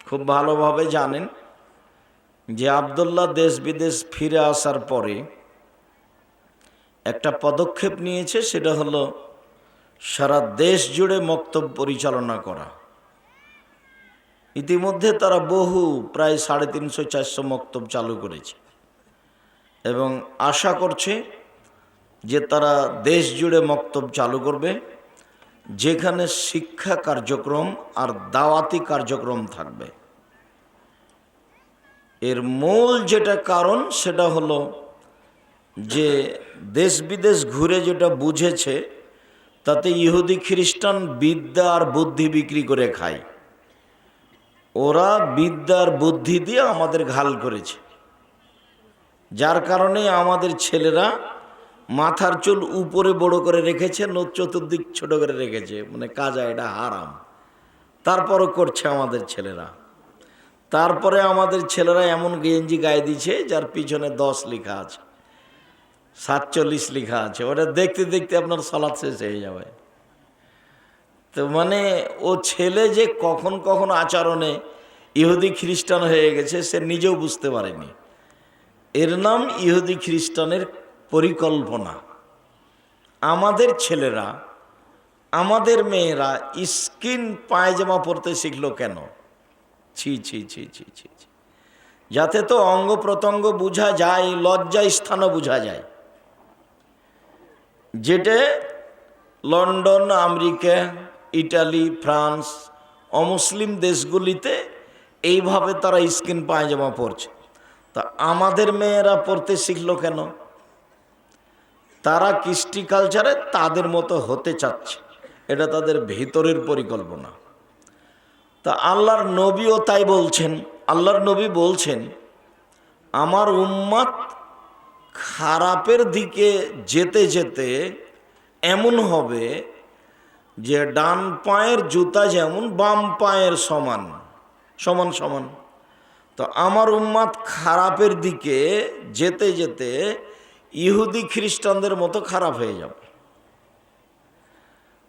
খুব ভালোভাবে জানেন যে আব্দুল্লাহ দেশ বিদেশ ফিরে আসার পরে একটা পদক্ষেপ নিয়েছে, সেটা হলো সারা দেশ জুড়ে মক্তব পরিচালনা করা। ইতিমধ্যে তারা প্রায় 350-400 মক্তব চালু করেছে এবং আশা করছে যে তারা দেশ জুড়ে মক্তব চালু করবে, যেখানে শিক্ষা কার্যক্রম আর দাওয়াতি কার্যক্রম থাকবে। এর মূল যেটা কারণ সেটা হলো যে দেশ বিদেশ ঘুরে যেটা বুঝেছে, তাতে ইহুদি খ্রিস্টান বিদ্যা আর বুদ্ধি বিক্রি করে খায়। ওরা বিদ্যা আর বুদ্ধি দিয়ে আমাদের ঘাল করেছে, যার কারণে আমাদের ছেলেরা মাথার চুল উপরে বড় করে রেখেছে, চতুর্দিক ছোট করে রেখেছে, মানে কাজা, এটা হারাম। তারপরও করছে আমাদের ছেলেরা। তারপরে আমাদের ছেলেরা এমন গেঞ্জি গায়ে দিচ্ছে যার পিছনে 10 লেখা আছে, 47 লেখা আছে। ওটা দেখতে দেখতে আপনার সালাত শেষ হয়ে যাবে। তো মানে ও ছেলে যে কখন কখন আচরণে ইহুদি খ্রিস্টান হয়ে গেছে সে নিজেও বুঝতে পারেনি। এর নাম ইহুদি খ্রিস্টানের পরিকল্পনা। আমাদের ছেলেরা, আমাদের মেয়েরা স্কিন পায়জামা পরতে শিখলো কেন? ছি ছি ছি ছি ছি ছি। যাতে তো অঙ্গ প্রত্যঙ্গ বোঝা যায়, লজ্জা স্থানও বোঝা যায়। যেটা লন্ডন, আমেরিকা, ইটালি, ফ্রান্স, অমুসলিম দেশগুলিতে এইভাবে তারা স্কিন পায়জামা পরছে। তা আমাদের মেয়েরা পরতে শিখলো কেন? তারা কৃষ্টি কালচারে তাদের মতো হতে চাচ্ছে, এটা তাদের ভিতরের পরিকল্পনা। তা আল্লাহর নবীও তাই বলছেন। আল্লাহর নবী বলছেন, আমার উম্মত খারাপের দিকে যেতে যেতে এমন হবে যে ডান পায়ের জুতা যেমন বাম পায়ের সমান সমান সমান। তো আমার উম্মত খারাপের দিকে যেতে যেতে ইহুদি খ্রিস্টানদের মতো খারাপ হয়ে যাবে।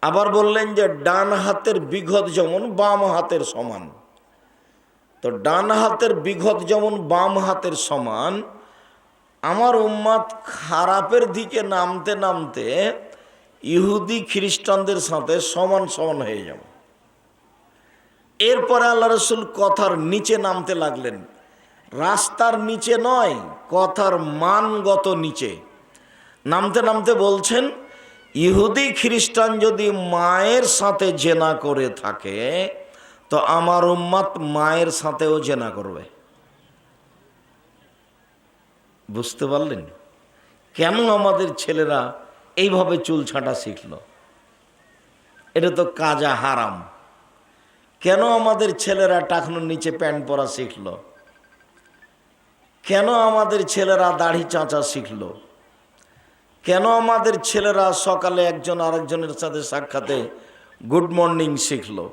আবার বললেন যে ডান হাতের বিঘত যেমন বাম হাতের সমান। তো ডান হাতের বিঘত যেমন বাম হাতের সমান, আমার উম্মত খারাপের দিকে নামতে নামতে ইহুদি খ্রিস্টানদের সাথে সমান সমান হয়ে যাবে। এরপরে আল্লাহ রসুল কথার নিচে নামতে লাগলেন। রাস্তার নিচে নয়, কথার মানগত নিচে নামতে নামতে বলছেন, ইহুদি খ্রিস্টান যদি মায়ের সাথে জেনা করে থাকে তো আমার উম্মত মায়ের সাথেও জেনা করবে। বুঝতে পারলেন কেন আমাদের ছেলেরা এইভাবে চুল ছাঁটা শিখলো? এটা তো কাজা হারাম। কেন আমাদের ছেলেরা টাকনুর নিচে প্যান্ট পরা শিখলো? কেন আমাদের ছেলেরা দাড়ি চাঁচা শিখলো? কেন আমাদের ছেলেরা সকালে একজন আরেকজনের সাথে সাক্ষাতে গুড মর্নিং শিখলো?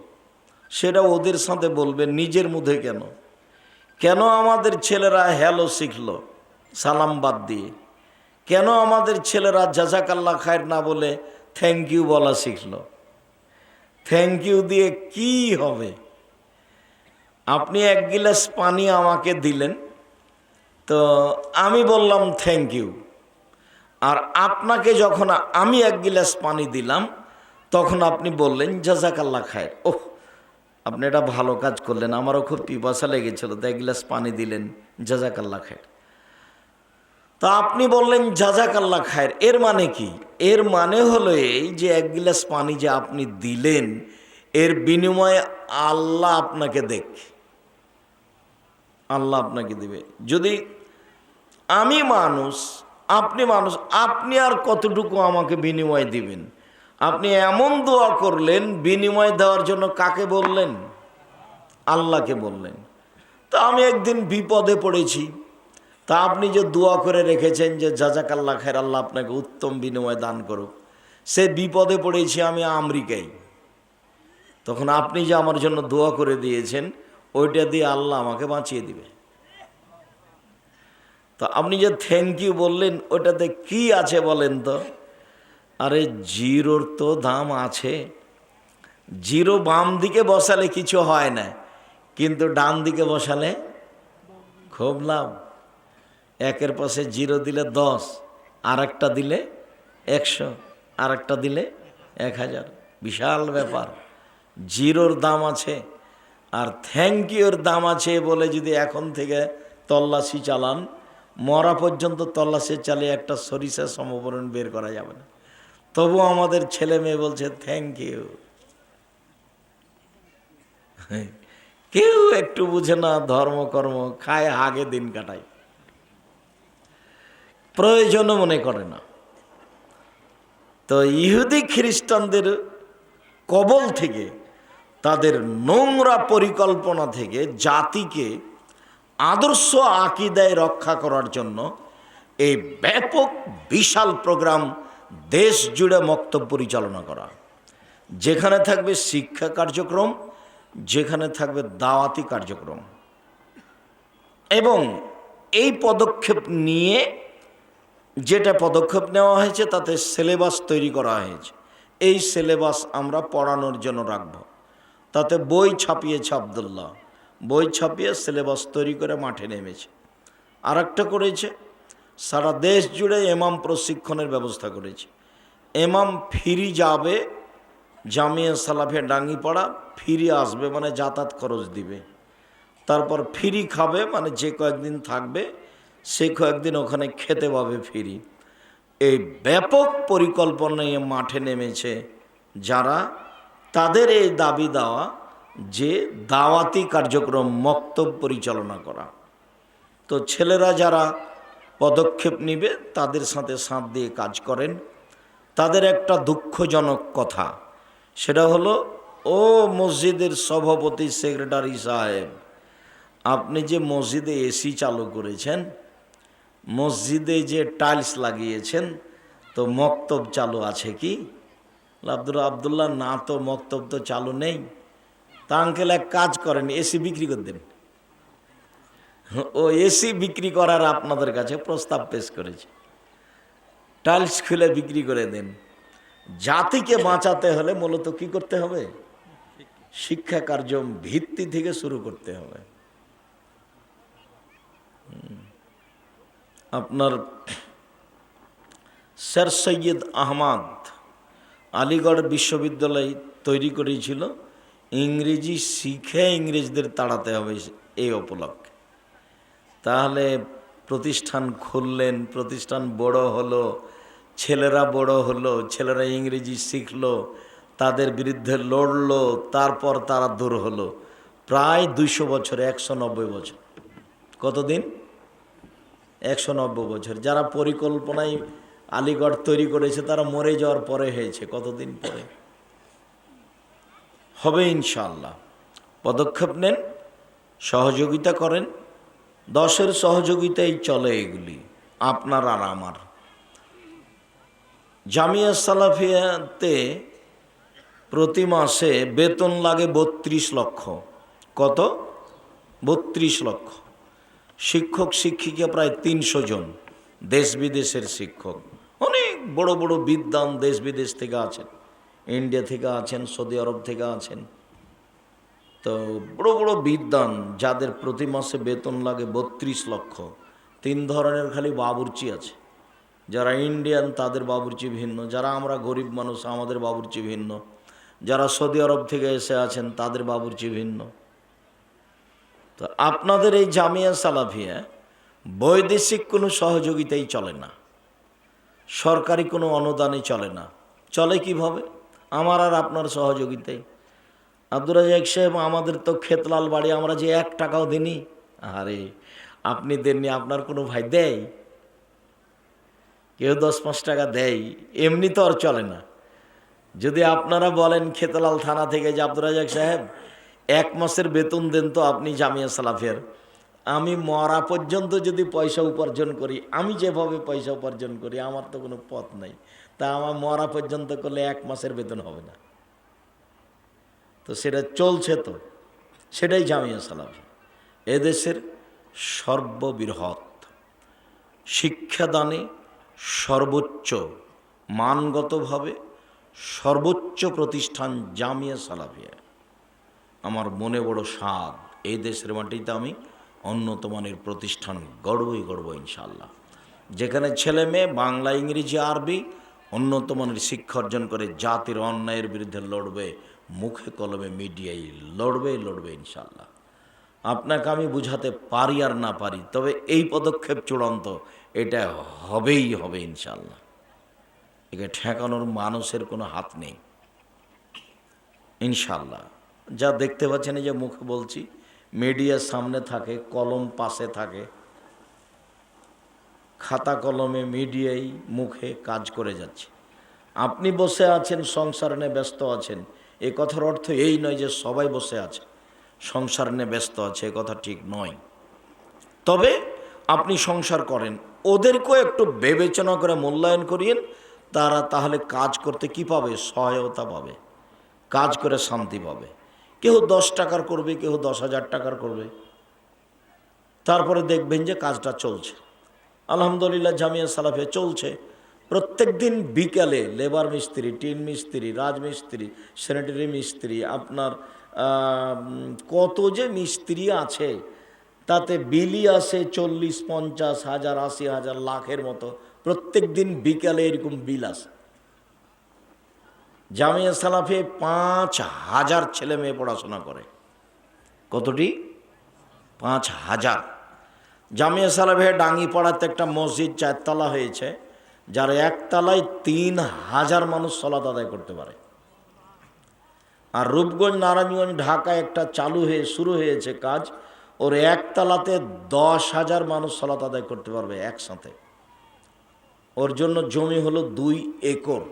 সেটা ওদের সাথে বলবে, নিজের মুখে কেন? কেন আমাদের ছেলেরা হ্যালো শিখলো সালাম বাদ দিয়ে? কেন আমাদের ছেলেরা জাযাকাল্লাহ খায়ের না বলে থ্যাংক ইউ বলা শিখলো? থ্যাংক ইউ দিয়ে কি হবে? আপনি 1 গিলাস পানি আমাকে দিলেন, তো আমি বললাম থ্যাংক ইউ। আর আপনাকে যখন আমি 1 গিলাস পানি দিলাম তখন আপনি বললেন জাযাকাল্লাহ খায়ের। ওহ, আপনি এটা ভালো কাজ করলেন, আমারও খুব পিপাসা লেগেছিল, তো 1 গিলাস পানি দিলেন, জাযাকাল্লাহ খায়ের। তা আপনি বললেন জাযাকাল্লাহ খায়ের, এর মানে কি? এর মানে হলো এই যে 1 গিলাস পানি যে আপনি দিলেন, এর বিনিময়ে আল্লাহ আপনাকে দেখে, আল্লাহ আপনাকে দিবে। যদি আমি মানুষ, আপনি মানুষ, আপনি আর কতটুকু আমাকে বিনিময় দিবেন? আপনি এমন দোয়া করলেন, বিনিময় দেওয়ার জন্য কাকে বললেন? আল্লাহকে বললেন। তা আমি একদিন বিপদে পড়েছি, তা আপনি যে দোয়া করে রেখেছেন যে জাযাকাল্লাহ খায়ের, আল্লাহ আপনাকে উত্তম বিনিময় দান করুক, সে বিপদে পড়েছি আমি আমেরিকায়। তখন আপনি যে আমার জন্য দোয়া করে দিয়েছেন, ওইটা দিয়ে আল্লাহ আমাকে বাঁচিয়ে দিবে। তো আপনি যে থ্যাংক ইউ বললেন, ওটাতে কি আছে বলেন তো? আরে জিরোর তো দাম আছে। জিরো বাম দিকে বসালে কিছু হয় না, কিন্তু ডান দিকে বসালে খুব লাভ। একের পাশে 0 দিলে 10, আর একটা দিলে 100, আর একটা দিলে 1000। বিশাল ব্যাপার। 0-র দাম আছে আর থ্যাংক ইউর দাম আছে বলে যদি এখন থেকে তল্লাশি চালান, মরা পর্যন্ত তল্লাশি চালিয়ে একটা সরিষা সমপরিমাণ বের করা যাবে না। তবু আমাদের ছেলে মেয়ে বলছে থ্যাংক ইউ। কেউ একটু বুঝে না, ধর্মকর্ম খায়, আগে দিন কাটায়, প্রয়োজনও মনে করে না। তো ইহুদি খ্রিস্টানদের কবল থেকে, তাদের নোংরা পরিকল্পনা থেকে জাতিকে আদর্শ আকীদায় রক্ষা করার জন্য এই ব্যাপক বিশাল প্রোগ্রাম দেশ জুড়ে মক্তব পরিচালনা করা, যেখানে থাকবে শিক্ষা কার্যক্রম, যেখানে থাকবে দাওয়াতি কার্যক্রম। এবং এই পদক্ষেপ নিয়ে যেটা পদক্ষেপ নেওয়া হয়েছে তাতে সিলেবাস তৈরি করা হয়েছে। এই সিলেবাস আমরা পড়ানোর জন্য রাখব। তাতে বই ছাপিয়েছে আব্দুল্লাহ, বই ছাপিয়ে সিলেবাস তৈরি করে মাঠে নেমেছে। আর একটা করেছে, সারা দেশ জুড়ে ইমাম প্রশিক্ষণের ব্যবস্থা করেছে। ইমাম ফিরি যাবে জামিয়া সালাফিয়া ডাঙ্গিপাড়া, ফিরি আসবে মানে যাতায়াত খরচ দিবে, তারপর ফিরি খাবে মানে যে কয়েকদিন থাকবে সে কয়েকদিন ওখানে খেতে পাবে ফিরি। এই ব্যাপক পরিকল্পনা নিয়ে মাঠে নেমেছে যারা, তাদের এই দাবি দেওয়া যে দাওয়াতি কার্যক্রম মক্তব পরিচালনা করা। তো ছেলেরা যারা পদক্ষেপ নিবে তাদের সাথে সাথ দিয়ে কাজ করেন। তাদের একটা দুঃখজনক কথা, সেটা হলো, ও মসজিদের সভাপতি সেক্রেটারি সাহেব, আপনি যে মসজিদে এসি চালু করেছেন, মসজিদে যে টাইলস লাগিয়েছেন, তো মক্তব চালু আছে কি? আব্দুল্লাহ না, তো মক্তব তো চালু নেই। তা আঙ্কেল এক কাজ করেন, এসি বিক্রি করে দেন। ও এসি বিক্রি করার আপনাদের কাছে প্রস্তাব পেশ করেছে, টাইলস খুলে বিক্রি করে দেন। জাতিকে বাঁচাতে হলে মূলত কি করতে হবে? শিক্ষা কার্য ভিত্তি থেকে শুরু করতে হবে। আপনার স্যার সৈয়দ আহমদ আলিগড় বিশ্ববিদ্যালয় তৈরি করেছিল, ইংরেজি শিখে ইংরেজদের তাড়াতে হবে এই উপলক্ষে। তাহলে প্রতিষ্ঠান খুললেন, প্রতিষ্ঠান বড় হলো, ছেলেরা বড় হলো, ছেলেরা ইংরেজি শিখলো, তাদের বিরুদ্ধে লড়লো, তারপর তারা দূর হলো। প্রায় 200 বছর, 190 বছর। কতদিন? 190 বছর। যারা পরিকল্পনায় আলিগড় তৈরি করেছে তারা মরে যাওয়ার পরে হয়েছে। কতদিন পরে হবে? ইনশাআল্লাহ পদক্ষেপ নেন, সহযোগিতা করেন। 10-এর সহযোগিতাই চলে এগুলি, আপনার আর আমার। জামিয়া সালাফিয়াতে প্রতি মাসে বেতন লাগে 32 লক্ষ। কত? 32 লক্ষ। শিক্ষক শিক্ষিকা প্রায় 300 জন, দেশ বিদেশের শিক্ষক। অনেক বড় বড় বিদ্বান দেশ বিদেশ থেকে আছেন, ইন্ডিয়া থেকে আছেন, সৌদি আরব থেকে আছেন। তো বড় বড় বিদ্বান যাদের প্রতি মাসে বেতন লাগে 32 লক্ষ। 3 ধরনের খালি বাবুর্চি আছে। যারা ইন্ডিয়ান তাদের বাবুর্চি ভিন্ন, যারা আমরা গরিব মানুষ আমাদের বাবুর্চি ভিন্ন, যারা সৌদি আরব থেকে এসে আছেন তাদের বাবুর্চি ভিন্ন। তো আপনাদের এই জামিয়া সালাফিয়া বৈদেশিক কোনো সহযোগিতাই চলে না, সরকারি কোনো অনুদানই চলে না। চলে কিভাবে? আমার আর আপনার সহযোগিতাই। আব্দুর রাজ্জাক সাহেব, আমাদের তো খেতলাল বাড়ি, আমরা যে 1 টাকাও দিইনি। আরে আপনি দেননি, আপনার কোনো ভাই দেয়? কেউ 10-5 টাকা দেয়, এমনি তো আর চলে না। যদি আপনারা বলেন খেতলাল থানা থেকে যে আব্দুর রাজ্জাক সাহেব 1 মাসের বেতন দেন তো আপনি জামিয়া সালাফিয়ার, আমি মরা পর্যন্ত যদি পয়সা উপার্জন করি, আমি যেভাবে পয়সা উপার্জন করি আমার তো কোনো পথ নাই, তা আমার মরা পর্যন্ত করলে 1 মাসের বেতন হবে না। তো সেটা চলছে, তো সেটাই জামিয়া সালাফিয়া এদেশের সর্ববৃহৎ শিক্ষাদানে সর্বোচ্চ মানগতভাবে সর্বোচ্চ প্রতিষ্ঠান জামিয়া সালাফিয়া। আমার মনে বড় স্বাদ এই দেশের মাটিতে আমি উন্নত মানের প্রতিষ্ঠান গড়বই গড়ব ইনশাআল্লাহ, যেখানে ছেলে মেয়ে বাংলা, ইংরেজি, আরবি উন্নত মানের শিক্ষা অর্জন করে জাতির অন্যায়ের বিরুদ্ধে লড়বে, মুখে কলমে মিডিয়ায় লড়বে ইনশাআল্লাহ। আপনাকে আমি বুঝাতে পারি আর না পারি, তবে এই পদক্ষেপ চূড়ান্ত, এটা হবেই হবে ইনশাআল্লাহ। একে ঠেকানোর মানুষের কোনো হাত নেই ইনশাআল্লাহ। যা দেখতে পাচ্ছেন, এই যে মুখে বলছি, মিডিয়ার সামনে থাকে, কলম পাশে থাকে, খাতা কলমে মিডিয়ায় মুখে কাজ করে যাচ্ছে। আপনি বসে আছেন, সংসার নিয়ে ব্যস্ত আছেন, এ কথার অর্থ এই নয় যে সবাই বসে আছে সংসার নিয়ে ব্যস্ত আছে, এ কথা ঠিক নয়। তবে আপনি সংসার করেন, ওদেরকেও একটু বিবেচনা করে মূল্যায়ন করিয়েন, তারা তাহলে কাজ করতে কি পাবে? সহায়তা পাবে, কাজ করে শান্তি পাবে। কেউ 10 টাকার করবে, কেউ 10,000 টাকার করবে, তারপরে দেখবেন যে কাজটা চলছে। আলহামদুলিল্লাহ জামিয়া সালাফিয়া চলছে। প্রত্যেক দিন বিকালে লেবার মিস্ত্রি, টিন মিস্ত্রি, রাজমিস্ত্রি, স্যানিটারি মিস্ত্রি, আপনার কত যে মিস্ত্রি আছে, তাতে বিলি আসে 40, 50 হাজার, 80 হাজার, লাখের মতো। প্রত্যেক দিন বিকালে এরকম বিল আসে। জামিয়া সালাফে 5,000 ছেলে মেয়ে পড়াশোনা করে। কতটি? 5,000। জামিয়া সালাফে ডাঙ্গিপাড়াতে একটা মসজিদ 4 তলা হয়েছে, যার একতলায় 3,000 মানুষ সালাত আদায় করতে পারে। আর রূপগঞ্জ, নারায়ণগঞ্জ, ঢাকায় একটা শুরু হয়েছে কাজ, ওর একতলাতে 10,000 মানুষ সালাত আদায় করতে পারবে একসাথে। ওর জন্য জমি হলো 2 একর,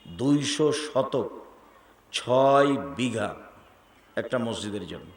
200 শতক, 6 বিঘা একটা মসজিদের জন্য।